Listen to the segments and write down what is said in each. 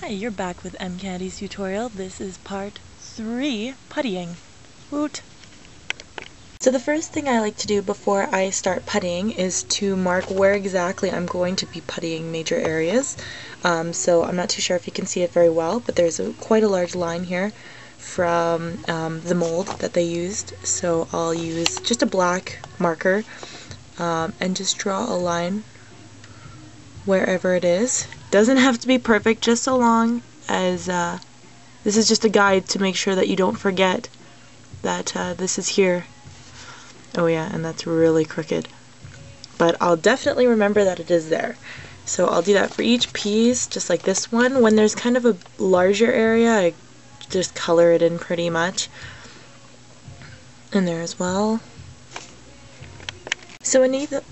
Hi, you're back with M Candy's tutorial. This is part 3, puttying. Woot! So the first thing I like to do before I start puttying is to mark where exactly I'm going to be puttying major areas. So I'm not too sure if you can see it very well, but there's quite a large line here from the mold that they used. So I'll use just a black marker and just draw a line wherever it is. Doesn't have to be perfect, just so long as this is just a guide to make sure that you don't forget that this is here. Oh yeah, and that's really crooked. But I'll definitely remember that it is there. So I'll do that for each piece, just like this one. When there's kind of a larger area, I just color it in pretty much. And there as well. So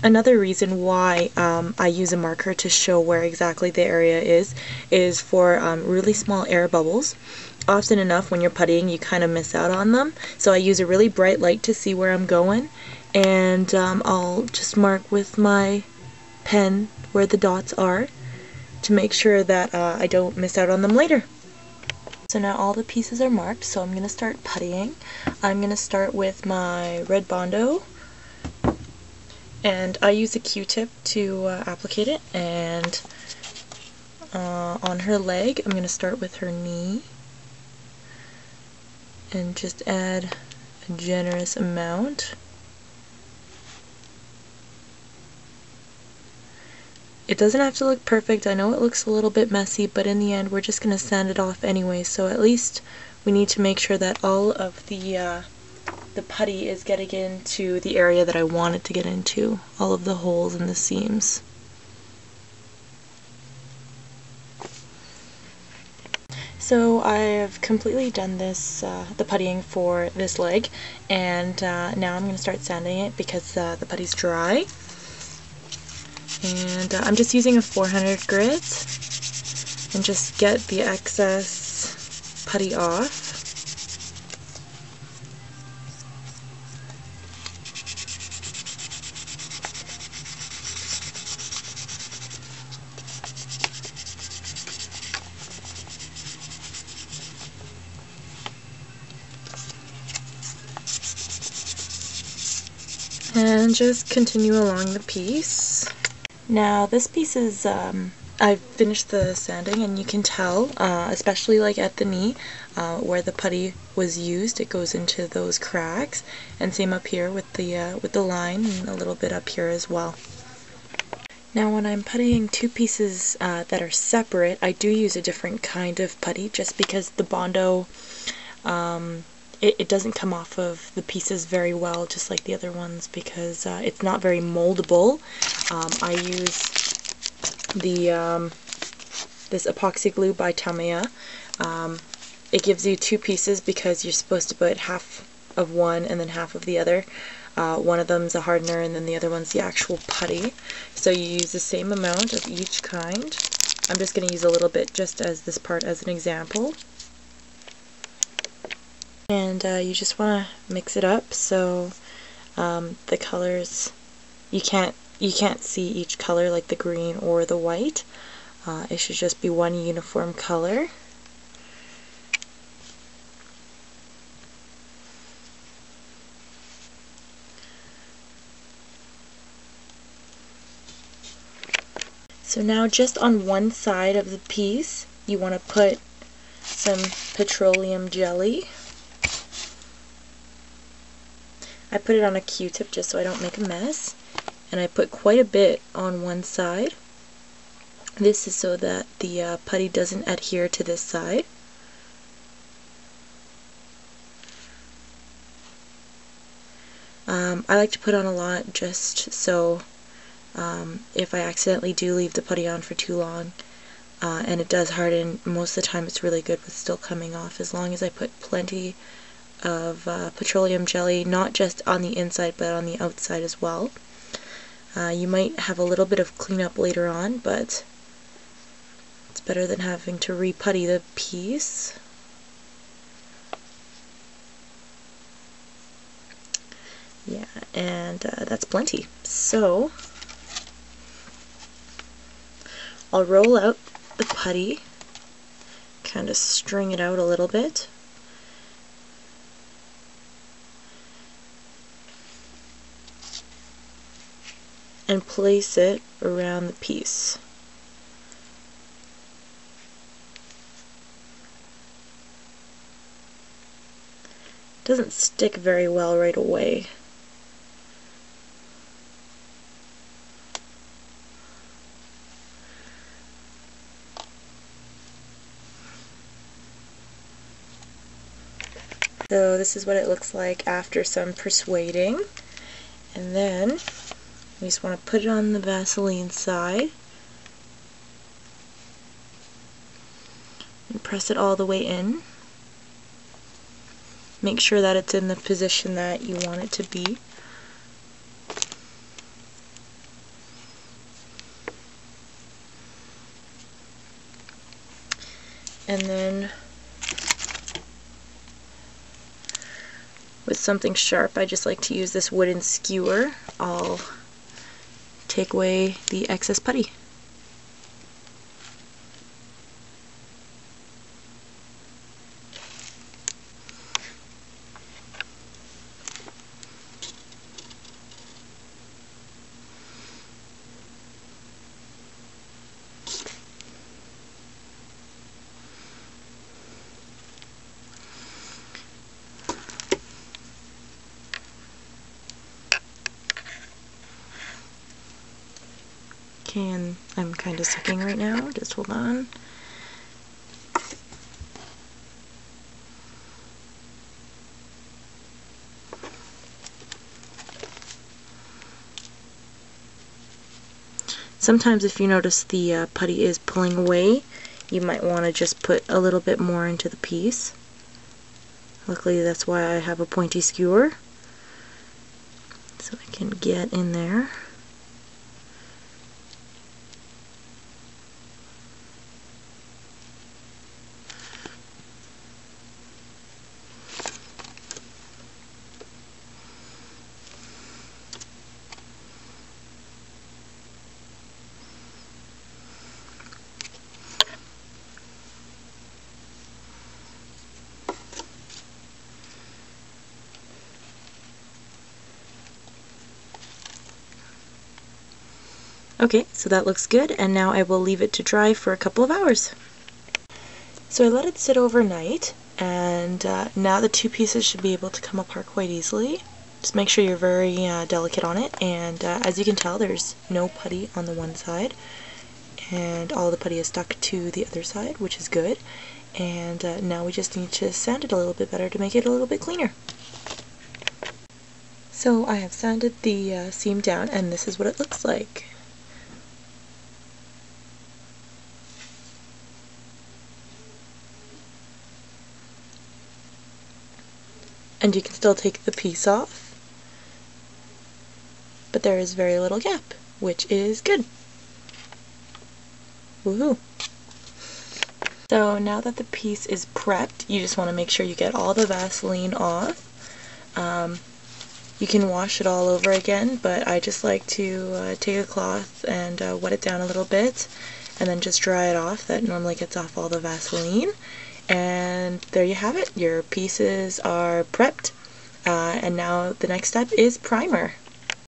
another reason why I use a marker to show where exactly the area is for really small air bubbles. Often enough when you're puttying you kind of miss out on them, so I use a really bright light to see where I'm going, and I'll just mark with my pen where the dots are to make sure that I don't miss out on them later. So now all the pieces are marked, so I'm going to start puttying. I'm going to start with my red Bondo. And I use a Q-tip to applicate it, and on her leg I'm going to start with her knee and just add a generous amount. It doesn't have to look perfect. I know it looks a little bit messy, but in the end we're just going to sand it off anyway, so at least we need to make sure that all of the putty is getting into the area that I want it to get into, all of the holes and the seams. So I've completely done this, the puttying for this leg, and now I'm going to start sanding it because the putty's dry. And I'm just using a 400 grit and just get the excess putty off. And just continue along the piece. Now this piece is, I've finished the sanding, and you can tell, especially like at the knee, where the putty was used, it goes into those cracks, and same up here with the line, and a little bit up here as well. Now when I'm puttying two pieces that are separate, I do use a different kind of putty, just because the Bondo, it doesn't come off of the pieces very well, just like the other ones, because it's not very moldable. I use this epoxy glue by Tamiya. It gives you two pieces because you're supposed to put half of one and then half of the other. One of them's a hardener and then the other one's the actual putty. So you use the same amount of each kind. I'm just going to use a little bit just as this part as an example. And you just want to mix it up so the colors, you can't see each color like the green or the white. It should just be one uniform color. So now just on one side of the piece you want to put some petroleum jelly. I put it on a Q-tip just so I don't make a mess, and I put quite a bit on one side. This is so that the putty doesn't adhere to this side. I like to put on a lot just so if I accidentally do leave the putty on for too long, and it does harden, most of the time it's really good with still coming off, as long as I put plenty of petroleum jelly, not just on the inside but on the outside as well. You might have a little bit of cleanup later on, but it's better than having to re-putty the piece. Yeah, and that's plenty. So I'll roll out the putty kind of string it out a little bit. And place it around the piece. It doesn't stick very well right away. So this is what it looks like after some persuading. And then we just want to put it on the Vaseline side and press it all the way in. Make sure that it's in the position that you want it to be. And then with something sharp, I just like to use this wooden skewer. I'll take away the excess putty. Okay, and I'm kind of sucking right now, just hold on. Sometimes if you notice the putty is pulling away, you might want to just put a little bit more into the piece. Luckily that's why I have a pointy skewer, so I can get in there. Okay, so that looks good, and now I will leave it to dry for a couple of hours. So I let it sit overnight, and now the two pieces should be able to come apart quite easily. Just make sure you're very delicate on it, and as you can tell, there's no putty on the one side, and all the putty is stuck to the other side, which is good. And now we just need to sand it a little bit better to make it a little bit cleaner. So I have sanded the seam down, and this is what it looks like. And you can still take the piece off, but there is very little gap, which is good. Woohoo! So now that the piece is prepped, you just want to make sure you get all the Vaseline off. You can wash it all over again, but I just like to take a cloth and wet it down a little bit, and then just dry it off. That normally gets off all the Vaseline. And there you have it. Your pieces are prepped, and now the next step is primer.